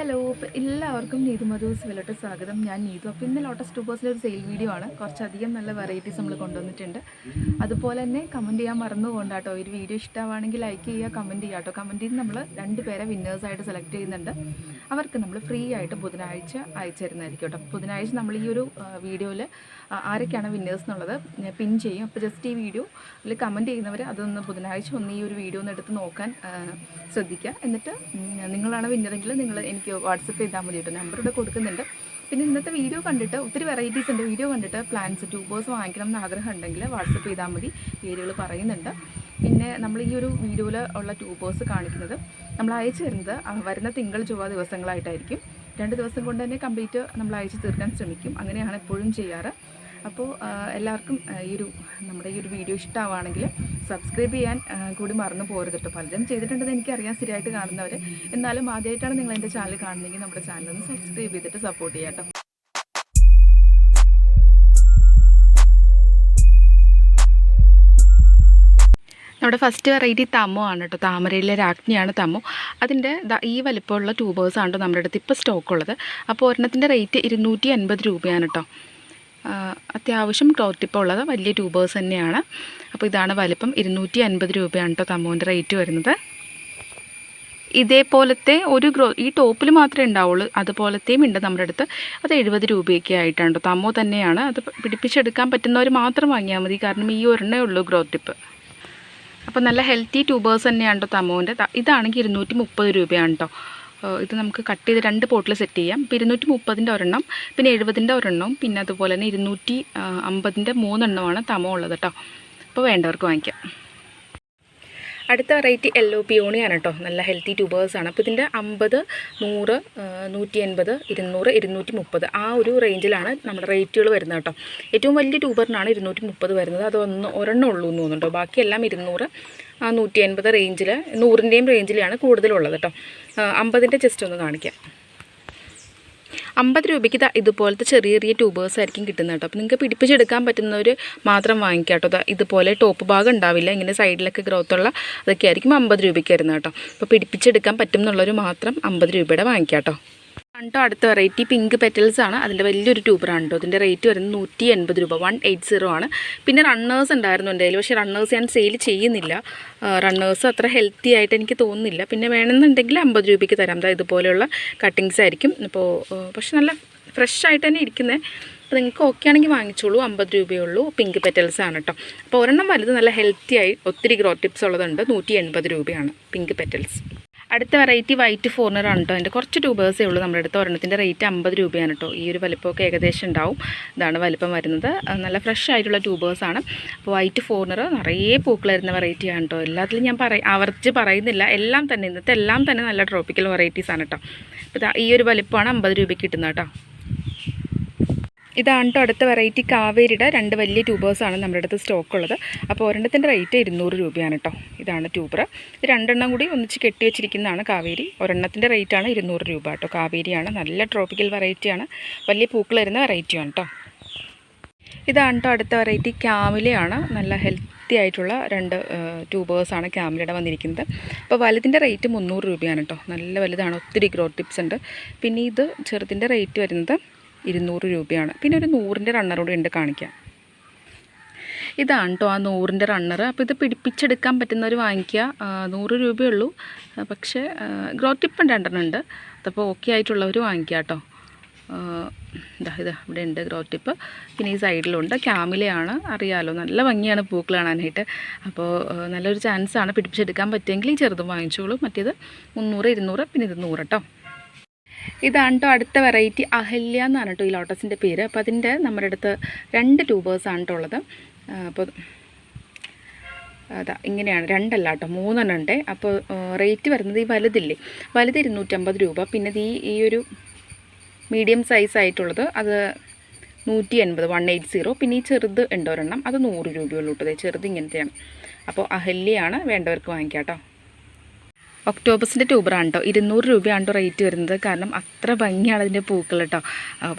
Hello, അപ്പോൾ എല്ലാവർക്കും നീതു മധൂസ് വിലോട്ട് സ്വാഗതം. ഞാൻ നീതു. അപ്പോൾ ഇന്ന് ലോട്ടസ് ട്യൂബേഴ്സിലെ ഒരു സെയിൽ വീഡിയോ ആണ്. കുറച്ചധികം നല്ല വെറൈറ്റീസ് നമ്മൾ കൊണ്ടുവന്നിട്ടുണ്ട്. അതുപോലെ തന്നെ കമൻറ്റ് ചെയ്യാൻ മറന്നു പോകണ്ടാട്ടോ. ഒരു വീഡിയോ ഇഷ്ടമാണെങ്കിൽ ലൈക്ക് ചെയ്യുക, കമൻറ്റ് ചെയ്യുക കേട്ടോ. കമൻറ്റിൽ നിന്ന് നമ്മൾ 2 പേരെ വിന്നേഴ്സായിട്ട് സെലക്ട് ചെയ്യുന്നുണ്ട്. അവർക്ക് നമ്മൾ ഫ്രീ ആയിട്ട് ബുധനാഴ്ച അയച്ചു തരുന്നതായിരിക്കും കേട്ടോ. ബുധനാഴ്ച നമ്മൾ ഈ ഒരു വീഡിയോയിൽ ആരൊക്കെയാണ് വിന്നേഴ്സ് എന്നുള്ളത് പിൻ ചെയ്യും. അപ്പോൾ ജസ്റ്റ് ഈ വീഡിയോ അതിൽ കമൻറ്റ് ചെയ്യുന്നവർ അതൊന്ന് ബുധനാഴ്ച ഈ ഒരു വീഡിയോ ഒന്ന് എടുത്ത് നോക്കാൻ ശ്രദ്ധിക്കുക. എന്നിട്ട് നിങ്ങളാണ് വിന്നറെങ്കിൽ നിങ്ങൾ എനിക്ക് വാട്സപ്പ് ചെയ്താൽ മതി കേട്ടോ. നമ്പർ ഇവിടെ കൊടുക്കുന്നുണ്ട്. പിന്നെ ഇന്നത്തെ വീഡിയോ കണ്ടിട്ട് ഒത്തിരി വെറൈറ്റീസ് ഉണ്ട്. വീഡിയോ കണ്ടിട്ട് പ്ലാന്റ്സ് ട്യൂബേഴ്സ് വാങ്ങിക്കണം എന്ന് ആഗ്രഹം ഉണ്ടെങ്കിൽ വാട്സപ്പ് ചെയ്താൽ മതി. പേരുകൾ പറയുന്നുണ്ട്. പിന്നെ നമ്മൾ ഈ ഒരു വീഡിയോയിൽ ഉള്ള ട്യൂബേഴ്സ് കാണിക്കുന്നത് നമ്മൾ അയച്ചു തരുന്നത് വരുന്ന തിങ്കൾ ചൊവ്വ ദിവസങ്ങളായിട്ടായിരിക്കും. 2 ദിവസം കൊണ്ട് തന്നെ കംപ്ലീറ്റ് നമ്മൾ അയച്ചു തീർക്കാൻ ശ്രമിക്കും. അങ്ങനെയാണ് എപ്പോഴും ചെയ്യാറ്. അപ്പോൾ എല്ലാവർക്കും നമ്മുടെ ഈ ഒരു വീഡിയോ ഇഷ്ടമാണെങ്കിൽ സബ്സ്ക്രൈബ് ചെയ്യാൻ കൂടി മറന്നു പോകരുത് കേട്ടോ. പലരും ചെയ്തിട്ടുണ്ടെന്ന് എനിക്കറിയാം, സ്ഥിരമായിട്ട് കാണുന്നവർ. എന്നാലും ആദ്യമായിട്ടാണ് നിങ്ങൾ എൻ്റെ ചാനൽ കാണുന്നതെങ്കിൽ നമ്മുടെ ചാനലൊന്ന് സബ്സ്ക്രൈബ് ചെയ്തിട്ട് സപ്പോർട്ട് ചെയ്യാം കേട്ടോ. നമ്മുടെ ഫസ്റ്റ് വെറൈറ്റി തമ്മോ ആണ് കേട്ടോ. താമരയിലെ രാജ്ഞിയാണ് തമ്മോ. അതിൻ്റെ ഈ വലിപ്പമുള്ള ട്യൂബേഴ്സാണ് നമ്മുടെ അടുത്ത് ഇപ്പോൾ സ്റ്റോക്കുള്ളത്. അപ്പോൾ ഒരെണ്ണത്തിൻ്റെ റേറ്റ് 250 രൂപയാണ് കേട്ടോ. അത്യാവശ്യം ക്ലോത്ത് ടിപ്പ് ഉള്ളത് വലിയ ട്യൂബേഴ്സ് തന്നെയാണ്. അപ്പോൾ ഇതാണ് വലിപ്പം. 250 രൂപയാണ് കേട്ടോ തമ്മോൻ്റെ റേറ്റ് വരുന്നത്. ഇതേപോലത്തെ ഈ ടോപ്പിൽ മാത്രമേ ഉണ്ടാവുള്ളൂ. അതുപോലത്തെയും ഉണ്ട് നമ്മുടെ അടുത്ത്. അത് 70 രൂപയൊക്കെ ആയിട്ടാണ് കേട്ടോ. തമ്മോ തന്നെയാണ്. അത് പിടിപ്പിച്ചെടുക്കാൻ പറ്റുന്നവർ മാത്രം വാങ്ങിയാൽ മതി. കാരണം ഈ ഒരെണ്ണേ ഉള്ളൂ ഗ്രോത്ത് ടിപ്പ്. അപ്പോൾ നല്ല ഹെൽത്തി ട്യൂബേഴ്സ് തന്നെയാണ് കേട്ടോ തമ്മോൻ്റെ. ഇതാണെങ്കിൽ 230 രൂപയാണ് കേട്ടോ. ഇത് നമുക്ക് കട്ട് ചെയ്ത് 2 പോട്ടിൽ സെറ്റ് ചെയ്യാം. ഇപ്പോൾ 230ൻ്റെ ഒരെണ്ണം, പിന്നെ 70ൻ്റെ ഒരെണ്ണവും, പിന്നെ അതുപോലെ തന്നെ 250ൻ്റെ 3 എണ്ണമാണ് തമോ ഉള്ളത് കേട്ടോ. അപ്പോൾ വേണ്ടവർക്ക് വാങ്ങിക്കാം. അടുത്ത വെറൈറ്റി യെല്ലോ പിയോണിയാണ് കേട്ടോ. നല്ല ഹെൽത്തി ട്യൂബേഴ്സാണ്. അപ്പോൾ ഇതിൻ്റെ 50, 100, 180, 200, 230 ആ ഒരു റേഞ്ചിലാണ് നമ്മുടെ റേറ്റുകൾ വരുന്നത് കേട്ടോ. ഏറ്റവും വലിയ ട്യൂബറിനാണ് 230 വരുന്നത്. അത് ഒരെണ്ണം ഉള്ളൂ എന്ന് തോന്നുന്നുണ്ടോ. ബാക്കിയെല്ലാം 200, 180 റേഞ്ചിൽ, 100ൻ്റെയും റേഞ്ചിലാണ് കൂടുതലുള്ളത് കേട്ടോ. 50ൻ്റെ ജസ്റ്റ് ഒന്ന് കാണിക്കാം. 50 രൂപയ്ക്ക് ഇതുപോലത്തെ ചെറിയ ചെറിയ ട്യൂബേഴ്സ് ആയിരിക്കും കിട്ടുന്നത് കേട്ടോ. അപ്പോൾ നിങ്ങൾക്ക് പിടിപ്പിച്ചെടുക്കാൻ പറ്റുന്നവർ മാത്രം വാങ്ങിക്കാം കേട്ടോ. ഇതുപോലെ ടോപ്പ് ഭാഗം ഉണ്ടാവില്ല, ഇങ്ങനെ സൈഡിലൊക്കെ ഗ്രോത്തുള്ള അതൊക്കെ ആയിരിക്കും 50 രൂപയ്ക്ക് വരുന്നത് കേട്ടോ. അപ്പോൾ പിടിപ്പിച്ചെടുക്കാൻ പറ്റും എന്നുള്ളവർ മാത്രം 50 രൂപയുടെ വാങ്ങിക്കാം കേട്ടോ. കേട്ടോ അടുത്ത വെറൈറ്റി പിങ്ക് പെറ്റൽസ് ആണ്. അതിൻ്റെ വലിയൊരു ട്യൂബറാണ് കേട്ടോ. അതിൻ്റെ റേറ്റ് വരുന്നത് 180 രൂപ, 180 ആണ്. പിന്നെ റണ്ണേഴ്സ് ഉണ്ടായിരുന്നു എൻ്റെ കയ്യിൽ. പക്ഷേ റണ്ണേഴ്സ് ഞാൻ സെയിൽ ചെയ്യുന്നില്ല. റണ്ണേഴ്സ് അത്ര ഹെൽത്തി ആയിട്ട് എനിക്ക് തോന്നുന്നില്ല. പിന്നെ വേണമെന്നുണ്ടെങ്കിൽ 50 രൂപയ്ക്ക് തരാം. ഇതുപോലെയുള്ള കട്ടിങ്സ് ആയിരിക്കും. അപ്പോൾ പക്ഷെ നല്ല ഫ്രഷ് ആയിട്ട് തന്നെ ഇരിക്കുന്നത്. അപ്പോൾ നിങ്ങൾക്ക് ഓക്കെ ആണെങ്കിൽ വാങ്ങിച്ചോളൂ. 50 രൂപയേ ഉള്ളൂ. പിങ്ക് പെറ്റൽസ് ആണ് കേട്ടോ. അപ്പോൾ ഒരെണ്ണം വലുത് നല്ല ഹെൽത്തി ആയി ഒത്തിരി ഗ്രോ ടിപ്സ് ഉള്ളതുണ്ട്. 180 രൂപയാണ് പിങ്ക് പെറ്റൽസ്. അടുത്ത വെറൈറ്റി വൈറ്റ് ഫോർണർ ആണ് കേട്ടോ. അതിൻ്റെ കുറച്ച് ട്യൂബേഴ്സേ ഉള്ളൂ നമ്മുടെ അടുത്ത്. ഒരെണ്ണത്തിൻ്റെ റേറ്റ് 50 രൂപയാണ് കേട്ടോ. ഈ ഒരു വലിപ്പമൊക്കെ ഏകദേശം ഉണ്ടാവും. ഇതാണ് വലിപ്പം വരുന്നത്. നല്ല ഫ്രഷ് ആയിട്ടുള്ള ട്യൂബേഴ്സാണ്. അപ്പോൾ വൈറ്റ് ഫോർണർ നിറയെ പൂക്കൾ വരുന്ന വെറൈറ്റിയാണ് കേട്ടോ. എല്ലാത്തിലും ഞാൻ ആവർത്തിച്ച് പറയുന്നില്ല. എല്ലാം തന്നെ ഇന്നത്തെ എല്ലാം തന്നെ നല്ല ട്രോപ്പിക്കൽ വെറൈറ്റീസാണ് കേട്ടോ. അപ്പോൾ ഈ ഒരു വലിപ്പമാണ് 50 രൂപയ്ക്ക് കിട്ടുന്നത് കേട്ടോ. ഇതാണ് കേട്ടോ അടുത്ത വെറൈറ്റി കാവേരിയുടെ 2 വലിയ ട്യൂബേഴ്സാണ് നമ്മുടെ അടുത്ത് സ്റ്റോക്കുള്ളത്. അപ്പോൾ ഒരെണ്ണത്തിൻ്റെ റേറ്റ് 200 രൂപയാണ് കേട്ടോ. ഇതാണ് ട്യൂബർ. ഇത് 2 എണ്ണം കൂടി ഒന്നിച്ച് കെട്ടി വെച്ചിരിക്കുന്നതാണ് കാവേരി. ഒരെണ്ണത്തിൻ്റെ റേറ്റാണ് 200 രൂപ കേട്ടോ. കാവേരിയാണ്, നല്ല ട്രോപ്പിക്കൽ വെറൈറ്റിയാണ്. വലിയ പൂക്കൾ വരുന്ന വെറൈറ്റിയാണ് കേട്ടോ. ഇതാണ് കേട്ടോ അടുത്ത വെറൈറ്റി ക്യാമിലയാണ്. നല്ല ഹെൽത്തി ആയിട്ടുള്ള 2 ട്യൂബേഴ്സാണ് ക്യാമിലയുടെ വന്നിരിക്കുന്നത്. അപ്പോൾ വലുതിൻ്റെ റേറ്റ് 300 രൂപയാണ് കേട്ടോ. നല്ല വലുതാണ്, ഒത്തിരി ഗ്രോ ടിപ്സ് ഉണ്ട്. പിന്നെ ഇത് ചെറുതിൻ്റെ റേറ്റ് വരുന്നത് 200 രൂപയാണ്. പിന്നെ ഒരു 100ൻ്റെ റണ്ണർ കൂടി ഉണ്ട്, കാണിക്കാം. ഇതാണ് കേട്ടോ ആ 100ൻ്റെ റണ്ണർ. അപ്പോൾ ഇത് പിടിപ്പിച്ചെടുക്കാൻ പറ്റുന്നവർ വാങ്ങിക്കുക. 100 രൂപയേ ഉള്ളൂ. പക്ഷേ ഗ്രോ ടിപ്പ് 2 എണ്ണം ഉണ്ട്. അതപ്പോൾ ഓക്കെ ആയിട്ടുള്ളവർ വാങ്ങിക്കുക കേട്ടോ. ഇത് ഇവിടെ ഉണ്ട് ഗ്രോ ടിപ്പ്. പിന്നെ ഈ സൈഡിലുണ്ട്. ക്യാമിലയാണ്, അറിയാമല്ലോ, നല്ല ഭംഗിയാണ് പൂക്കൾ കാണാനായിട്ട്. അപ്പോൾ നല്ലൊരു ചാൻസാണ്. പിടിപ്പിച്ചെടുക്കാൻ പറ്റുമെങ്കിൽ ഈ ചെറുതും വാങ്ങിച്ചോളൂ. മറ്റേത് 300, 200, പിന്നെ ഇത് 100 കേട്ടോ. ഇതാണ് കേട്ടോ അടുത്ത വെറൈറ്റി അഹല്യ എന്നാണ് കേട്ടോ ഈ ലോട്ടസിൻ്റെ പേര്. അപ്പോൾ അതിൻ്റെ നമ്മുടെ അടുത്ത് 2 ട്യൂബേഴ്സാണ് കേട്ടോ ഉള്ളത്. അപ്പോൾ ഇങ്ങനെയാണ്, 2 അല്ല കേട്ടോ, 3 എണ്ണം ഉണ്ട്. അപ്പോൾ റേറ്റ് വരുന്നത് ഈ വലുത് 250 രൂപ. പിന്നെ ഈ ഒരു മീഡിയം സൈസ് ആയിട്ടുള്ളത് അത് 180, 180. പിന്നെ ഈ ചെറുത് ഉണ്ട് ഒരെണ്ണം, അത് 100 രൂപയുള്ളൂ കേട്ടോ. ചെറുത് ഇങ്ങനത്തെയാണ്. അപ്പോൾ അഹല്യയാണ്, വേണ്ടവർക്ക് വാങ്ങിക്കാം കേട്ടോ. ഒക്ടോബസിൻ്റെ ട്യൂബറാണ് കേട്ടോ. 200 രൂപയാണ് റേറ്റ് വരുന്നത്. കാരണം അത്ര ഭംഗിയാണ് അതിൻ്റെ പൂക്കൾ കേട്ടോ.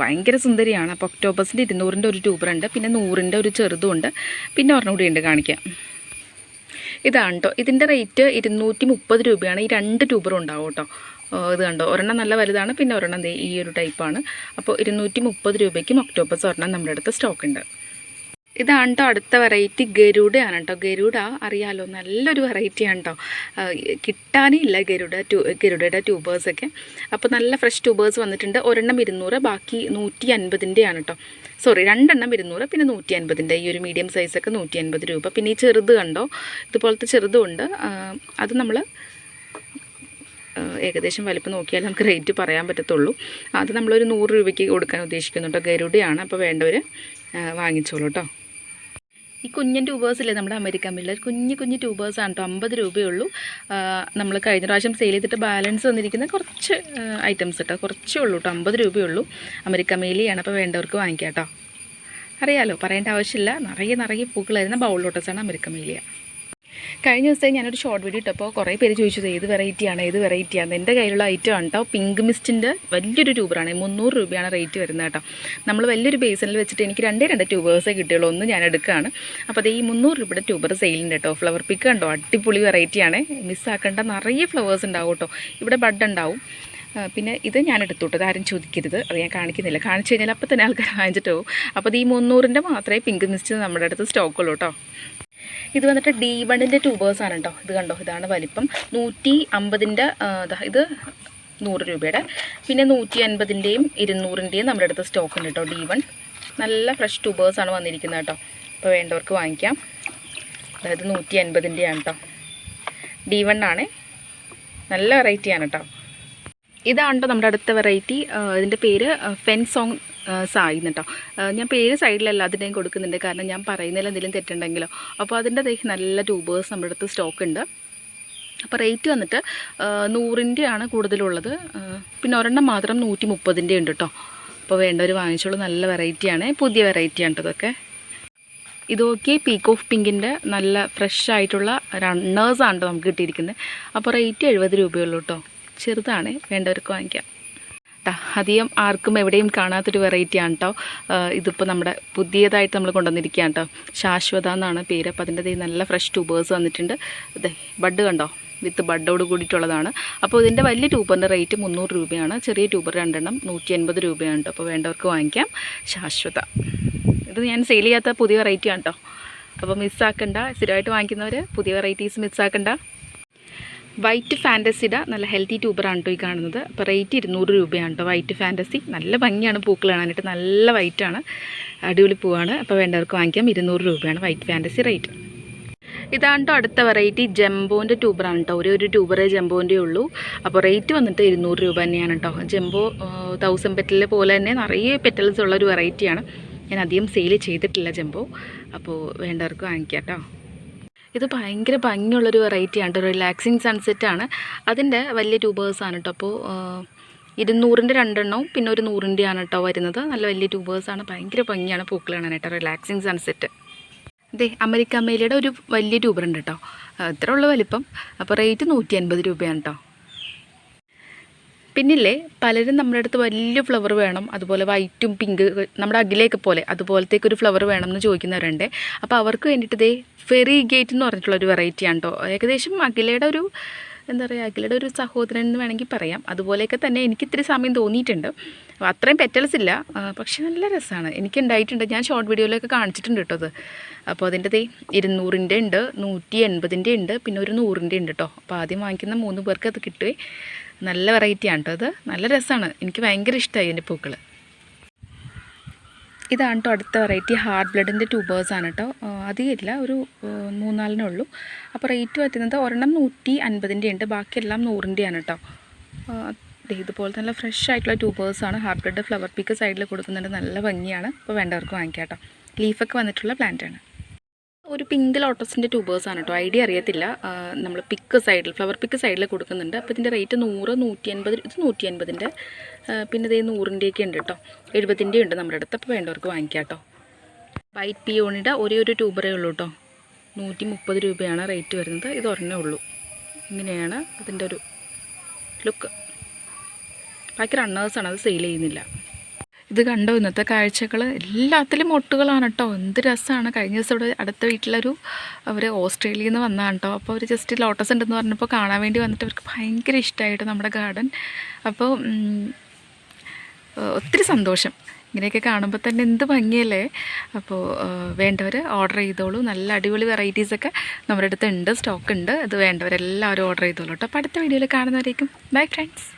ഭയങ്കര സുന്ദരിയാണ്. അപ്പോൾ ഒക്ടോബസിൻ്റെ 200ൻ്റെ ഒരു ട്യൂബറുണ്ട്. പിന്നെ 100ൻ്റെ ഒരു ചെറുതും ഉണ്ട്. പിന്നെ ഒരെണ്ണം കൂടി ഉണ്ട്, കാണിക്കാം. ഇതാണ് കേട്ടോ. ഇതിൻ്റെ റേറ്റ് 230 രൂപയാണ്. ഈ 2 ട്യൂബറും ഉണ്ടാവും കേട്ടോ. ഇത് കണ്ടോ, ഒരെണ്ണം നല്ല വലുതാണ്, പിന്നെ ഒരെണ്ണം ഈ ഒരു ടൈപ്പാണ്. അപ്പോൾ 230 രൂപയ്ക്കും ഒക്ടോപ്പസ് ഒരെണ്ണം നമ്മുടെ അടുത്ത് സ്റ്റോക്ക് ഉണ്ട്. ഇതാണ് കേട്ടോ അടുത്ത വെറൈറ്റി, ഗരുഡയാണ് കേട്ടോ. ഗരുഡ അറിയാലോ, നല്ലൊരു വെറൈറ്റിയാണ് കേട്ടോ. കിട്ടാനേ ഇല്ല ഗരുഡയുടെ ട്യൂബേഴ്സൊക്കെ. അപ്പോൾ നല്ല ഫ്രഷ് ട്യൂബേഴ്സ് വന്നിട്ടുണ്ട്. ഒരെണ്ണം 200, ബാക്കി 150-ൻ്റെയാണ് കേട്ടോ. സോറി, രണ്ടെണ്ണം 200, പിന്നെ 150-ൻ്റെ. ഈ ഒരു മീഡിയം സൈസൊക്കെ 150 രൂപ. പിന്നെ ഈ ചെറുത് കണ്ടോ, ഇതുപോലത്തെ ചെറുതുണ്ട്. അത് നമ്മൾ ഏകദേശം വലിപ്പം നോക്കിയാൽ നമുക്ക് റേറ്റ് പറയാൻ പറ്റത്തുള്ളൂ. അത് നമ്മളൊരു 100 രൂപയ്ക്ക് കൊടുക്കാൻ ഉദ്ദേശിക്കുന്നുണ്ടോ. ഗരുഡയാണ്, അപ്പോൾ വേണ്ടവർ വാങ്ങിച്ചോളൂ കേട്ടോ. ഈ കുഞ്ഞൻ ട്യൂബേഴ്സില്ലേ, നമ്മുടെ അമേരിക്കൻ മില്ലർ കുഞ്ഞു ട്യൂബേഴ്സാണ് കേട്ടോ. 50 രൂപയുള്ളൂ. നമ്മൾ കഴിഞ്ഞ പ്രാവശ്യം സെയിൽ ചെയ്തിട്ട് ബാലൻസ് വന്നിരിക്കുന്ന കുറച്ച് ഐറ്റംസ് കേട്ടോ, കുറച്ചേ ഉള്ളൂ കേട്ടോ. 50 രൂപയുള്ളൂ. അമേരിക്കൻ മേലിയാണ്, അപ്പോൾ വേണ്ടവർക്ക് വാങ്ങിക്കാം കേട്ടോ. അറിയാലോ, പറയേണ്ട ആവശ്യമില്ല. നിറയെ പൂക്കളായിരുന്ന ബൗൾ ലോട്ടസാണ് അമേരിക്കൻ മേലിയ. കഴിഞ്ഞ ദിവസം ഞാനൊരു ഷോർട്ട് വീഡിയോ ഇട്ടപ്പോൾ കുറേ പേര് ചോദിച്ചത് ഏത് വെറൈറ്റിയാണ്. എൻ്റെ കയ്യിലുള്ള ഐറ്റം ആണ് കേട്ടോ. പിങ്ക് മിസ്റ്റിൻ്റെ വലിയൊരു ട്യൂബറാണ്. 300 രൂപയാണ് റേറ്റ് വരുന്നത് കേട്ടോ. നമ്മൾ വലിയൊരു ബേസിനിൽ വെച്ചിട്ട് എനിക്ക് രണ്ട് ട്യൂബേഴ്സേ കിട്ടിയുള്ളൂ. ഒന്ന് ഞാൻ എടുക്കുകയാണ്. അപ്പോൾ അത് ഈ 300 രൂപയുടെ ട്യൂബർ സെയിലുണ്ട് കേട്ടോ. ഫ്ലവർ പിക്ക് കണ്ടോ, അടിപൊളി വെറൈറ്റിയാണ്. മിസ്സാക്കേണ്ട, നിറയെ ഫ്ലവേഴ്സ് ഉണ്ടാവും കേട്ടോ. ഇവിടെ ബഡ് ഉണ്ടാവും. പിന്നെ ഇത് ഞാൻ എടുത്തുട്ടോ, ആരും ചോദിക്കരുത്, അത് ഞാൻ കാണിക്കുന്നില്ല. കാണിച്ചു കഴിഞ്ഞാൽ അപ്പോൾ തന്നെ ആൾക്കാർ വാങ്ങിച്ചിട്ട് പോകും. അപ്പോൾ അത് ഈ 300-ൻ്റെ മാത്രമേ പിങ്ക് മിസ്റ്റ് നമ്മുടെ അടുത്ത് സ്റ്റോക്കുള്ളൂ കേട്ടോ. ഇത് വന്നിട്ട് D1-ൻ്റെ ട്യൂബേഴ്സാണ് കേട്ടോ. ഇത് കണ്ടോ, ഇതാണ് വലിപ്പം. 150-ൻ്റെ ഇത് 100 രൂപയുടെ. പിന്നെ 150-ൻ്റെയും 200-ൻ്റെയും നമ്മുടെ അടുത്ത് സ്റ്റോക്ക് ഉണ്ട് കേട്ടോ. D1 നല്ല ഫ്രഷ് ട്യൂബേഴ്സാണ് വന്നിരിക്കുന്നത് കേട്ടോ. അപ്പോൾ വേണ്ടവർക്ക് വാങ്ങിക്കാം. അതായത് 150-ൻ്റെയാണ് കേട്ടോ. D1 ആണ്, നല്ല വെറൈറ്റിയാണ് കേട്ടോ. ഇതാണ് കേട്ടോ നമ്മുടെ അടുത്ത വെറൈറ്റി. ഇതിൻ്റെ പേര് ഫെൻസോങ് സായി കേട്ടോ. ഞാൻ പേര് സൈഡിലല്ല അതിൻ്റെയും കൊടുക്കുന്നുണ്ട്, കാരണം ഞാൻ പറയുന്നതിൽ എന്തെങ്കിലും തെറ്റുണ്ടെങ്കിലോ. അപ്പോൾ അതിൻ്റെ നല്ല ട്യൂബേഴ്സ് നമ്മുടെ അടുത്ത് സ്റ്റോക്ക് ഉണ്ട്. അപ്പോൾ റേറ്റ് വന്നിട്ട് 100-ൻ്റെയാണ് കൂടുതലുള്ളത്. പിന്നെ ഒരെണ്ണം മാത്രം 130-ൻ്റെ ഉണ്ട് കേട്ടോ. അപ്പോൾ വേണ്ടവർ വാങ്ങിച്ചോളൂ. നല്ല വെറൈറ്റിയാണ്, പുതിയ വെറൈറ്റിയാണ് കേട്ടോ ഇതൊക്കെ. ഇതൊക്കെ പീക്ക് ഓഫ് പിങ്കിൻ്റെ നല്ല ഫ്രഷ് ആയിട്ടുള്ള റണ്ണേഴ്സാണ് കേട്ടോ നമുക്ക് കിട്ടിയിരിക്കുന്നത്. അപ്പോൾ റേറ്റ് 70 രൂപയുള്ളൂ കേട്ടോ. ചെറുതാണ്, വേണ്ടവർക്ക് വാങ്ങിക്കാം. അധികം ആർക്കും എവിടെയും കാണാത്തൊരു വെറൈറ്റിയാണ് കേട്ടോ. ഇതിപ്പോൾ നമ്മുടെ പുതിയതായിട്ട് നമ്മൾ കൊണ്ടുവന്നിരിക്കുകയാണ് കേട്ടോ. ശാശ്വത എന്നാണ് പേര്. അപ്പോൾ അതിൻ്റെ നല്ല ഫ്രഷ് ട്യൂബേഴ്സ് വന്നിട്ടുണ്ട്. അതെ, ബഡ് കണ്ടോ, വിത്ത് ബഡോട് കൂടിയിട്ടുള്ളതാണ്. അപ്പോൾ ഇതിൻ്റെ വലിയ ട്യൂബറിൻ്റെ റേറ്റ് 300 രൂപയാണ്. ചെറിയ ട്യൂബർ രണ്ടെണ്ണം 150 രൂപയാണ് കേട്ടോ. അപ്പോൾ വേണ്ടവർക്ക് വാങ്ങിക്കാം. ശാശ്വത, ഇത് ഞാൻ സെയിൽ ചെയ്യാത്ത പുതിയ വെറൈറ്റിയാണ് കേട്ടോ. അപ്പോൾ മിസ്സാക്കണ്ട, സ്ഥിരമായിട്ട് വാങ്ങിക്കുന്നവർ പുതിയ വെറൈറ്റീസ് മിസ്സാക്കണ്ട. വൈറ്റ് ഫാൻറ്റസിയുടെ നല്ല ഹെൽത്തി ട്യൂബറാണ് കേട്ടോ ഈ കാണുന്നത്. അപ്പോൾ റേറ്റ് 200 രൂപയാണ് കേട്ടോ. വൈറ്റ് ഫാൻറ്റസി നല്ല ഭംഗിയാണ്, പൂക്കൾ കാണാനായിട്ട് നല്ല വൈറ്റാണ്, അടിപൊളി പൂവാണ്. അപ്പോൾ വേണ്ടവർക്ക് വാങ്ങിക്കാം. 200 രൂപയാണ് വൈറ്റ് ഫാൻറ്റസി റേറ്റ്. ഇതാണ് കേട്ടോ അടുത്ത വെറൈറ്റി, ജംബോൻ്റെ ട്യൂബറാണ് കേട്ടോ. ഒരു ട്യൂബറേ ജംബോൻ്റെ ഉള്ളൂ. അപ്പോൾ റേറ്റ് വന്നിട്ട് 200 രൂപ തന്നെയാണ് കേട്ടോ. ജംബോ 1000 പെറ്റലിലെ പോലെ തന്നെ നിറയെ പെറ്റൽസ് ഉള്ളൊരു വെറൈറ്റിയാണ്. ഞാൻ അധികം സെയിൽ ചെയ്തിട്ടില്ല ജംബോ. അപ്പോൾ വേണ്ടവർക്ക് വാങ്ങിക്കാം കേട്ടോ. ഇത് ഭയങ്കര ഭംഗിയുള്ളൊരു വെറൈറ്റിയാണ് കേട്ടോ. റിലാക്സിങ് സൺസെറ്റാണ്. അതിൻ്റെ വലിയ ട്യൂബേഴ്സാണ് കേട്ടോ. അപ്പോൾ 200-ൻ്റെ രണ്ടെണ്ണവും പിന്നെ ഒരു 100-ൻ്റെയാണ് കേട്ടോ വരുന്നത്. നല്ല വലിയ ട്യൂബേഴ്സാണ്, ഭയങ്കര ഭംഗിയാണ് പൂക്കൾ കാണാനായിട്ട്. Relaxing sunset. അതെ, അമേരിക്കൻ മേലിയുടെ ഒരു വലിയ ട്യൂബറുണ്ട് കേട്ടോ. ഇത്ര ഉള്ള വലിപ്പം. അപ്പോൾ റേറ്റ് 150 രൂപയാണ് കേട്ടോ. പിന്നില്ലേ, പലരും നമ്മുടെ അടുത്ത് വലിയ ഫ്ലവർ വേണം, അതുപോലെ വൈറ്റും പിങ്ക്, നമ്മുടെ അഖിലേക്ക് പോലെ അതുപോലത്തേക്കൊരു ഫ്ലവർ വേണം എന്ന് ചോദിക്കുന്നവരുണ്ട്. അപ്പോൾ അവർക്ക് വേണ്ടിയിട്ട് ഇതേ ഫെറി ഗേറ്റ് എന്ന് പറഞ്ഞിട്ടുള്ളൊരു വെറൈറ്റിയാണ് കേട്ടോ. ഏകദേശം അഖിലയുടെ ഒരു അഖിലയുടെ ഒരു സഹോദരൻ എന്ന് വേണമെങ്കിൽ പറയാം. അതുപോലെയൊക്കെ തന്നെ എനിക്ക് ഇത്തിരി സമയം തോന്നിയിട്ടുണ്ട്. അത്രയും പെറ്റൽസ് ഇല്ല, പക്ഷേ നല്ല രസമാണ്. എനിക്കുണ്ടായിട്ടുണ്ട്, ഞാൻ ഷോർട്ട് വീഡിയോയിലൊക്കെ കാണിച്ചിട്ടുണ്ട് കേട്ടോ അത്. അപ്പോൾ അതിൻ്റെ 200-ൻ്റെ ഉണ്ട്, 180-ൻ്റെ ഉണ്ട്, പിന്നെ ഒരു 100-ൻ്റെ ഉണ്ട് കേട്ടോ. അപ്പോൾ ആദ്യം വാങ്ങിക്കുന്ന 3 പേർക്ക് അത് കിട്ടുവേ. നല്ല വെറൈറ്റിയാണ് കേട്ടോ അത്. നല്ല രസമാണ്, എനിക്ക് ഭയങ്കര ഇഷ്ടമായി എൻ്റെ പൂക്കൾ. ഇതാണ് കേട്ടോ അടുത്ത വെറൈറ്റി, ഹാർഡ് ബ്ലഡിൻ്റെ ട്യൂബേഴ്സാണ് കേട്ടോ. അധികമില്ല, ഒരു 3-4 ഉള്ളൂ. അപ്പോൾ റേറ്റ് വരുന്നത് ഒരെണ്ണം 150-ൻ്റെ ഉണ്ട്, ബാക്കിയെല്ലാം 100-ൻ്റെയാണ് കേട്ടോ. ഇതുപോലെ നല്ല ഫ്രഷ് ആയിട്ടുള്ള ട്യൂബേഴ്സാണ്. ഹാർഡ് ബ്ലഡ് ഫ്ലവർ പീക്ക് സൈഡിൽ കൊടുക്കുന്നുണ്ട്, നല്ല ഭംഗിയാണ്. അപ്പോൾ വേണ്ടവർക്ക് വാങ്ങിക്കാം കേട്ടോ. ലീഫൊക്കെ വന്നിട്ടുള്ള പ്ലാന്റാണ്. ഒരു പിങ്ക് ലോട്ടസിൻ്റെ ട്യൂബേഴ്സാണ് കേട്ടോ. ഐഡിയ അറിയത്തില്ല. നമ്മൾ പിക്ക് സൈഡിൽ ഫ്ലവർ പിക്ക് സൈഡിൽ കൊടുക്കുന്നുണ്ട്. അപ്പോൾ ഇതിൻ്റെ റേറ്റ് 100, 150. ഇത് 150-ൻ്റെ, പിന്നെ ഇതേ 100-ൻ്റെയൊക്കെ ഉണ്ട് കേട്ടോ. 70-ൻ്റെ ഉണ്ട് നമ്മുടെ അടുത്ത്. അപ്പോൾ വേണ്ടവർക്ക് വാങ്ങിക്കാം കേട്ടോ. വൈറ്റ് പിയോണിയുടെ ഒരു ട്യൂബറേ ഉള്ളൂ കേട്ടോ. 130 രൂപയാണ് റേറ്റ് വരുന്നത്. ഇത് ഒരെണ്ണേ ഉള്ളൂ. ഇങ്ങനെയാണ് അതിൻ്റെ ഒരു ലുക്ക്. ബാക്കി റണ്ണേഴ്സാണ്, അത് സെയിൽ ചെയ്യുന്നില്ല. ഇത് കണ്ടോ ഇന്നത്തെ കാഴ്ചകൾ എല്ലാത്തിലും മൊട്ടുകളാണ് കേട്ടോ. എന്ത് രസമാണ്. കഴിഞ്ഞ ദിവസം ഇവിടെ അടുത്ത വീട്ടിലൊരു അവർ ഓസ്ട്രേലിയയിൽ നിന്ന് വന്നതാണ് കേട്ടോ. അപ്പോൾ അവർ ജസ്റ്റ് ലോട്ടസ് ഉണ്ടെന്ന് പറഞ്ഞപ്പോൾ കാണാൻ വേണ്ടി വന്നിട്ട് അവർക്ക് ഭയങ്കര ഇഷ്ടമായിട്ട് നമ്മുടെ ഗാർഡൻ. അപ്പോൾ ഒത്തിരി സന്തോഷം. ഇങ്ങനെയൊക്കെ കാണുമ്പോൾ തന്നെ എന്ത് ഭംഗിയല്ലേ. അപ്പോൾ വേണ്ടവർ ഓർഡർ ചെയ്തോളൂ. നല്ല അടിപൊളി വെറൈറ്റീസൊക്കെ നമ്മുടെ അടുത്ത് ഉണ്ട്, സ്റ്റോക്ക് ഉണ്ട്. അത് വേണ്ടവരെല്ലാവരും ഓർഡർ ചെയ്തോളൂ കേട്ടോ. അപ്പോൾ അടുത്ത വീഡിയോയിൽ കാണുന്നവരേക്കും ബൈ ഫ്രണ്ട്സ്.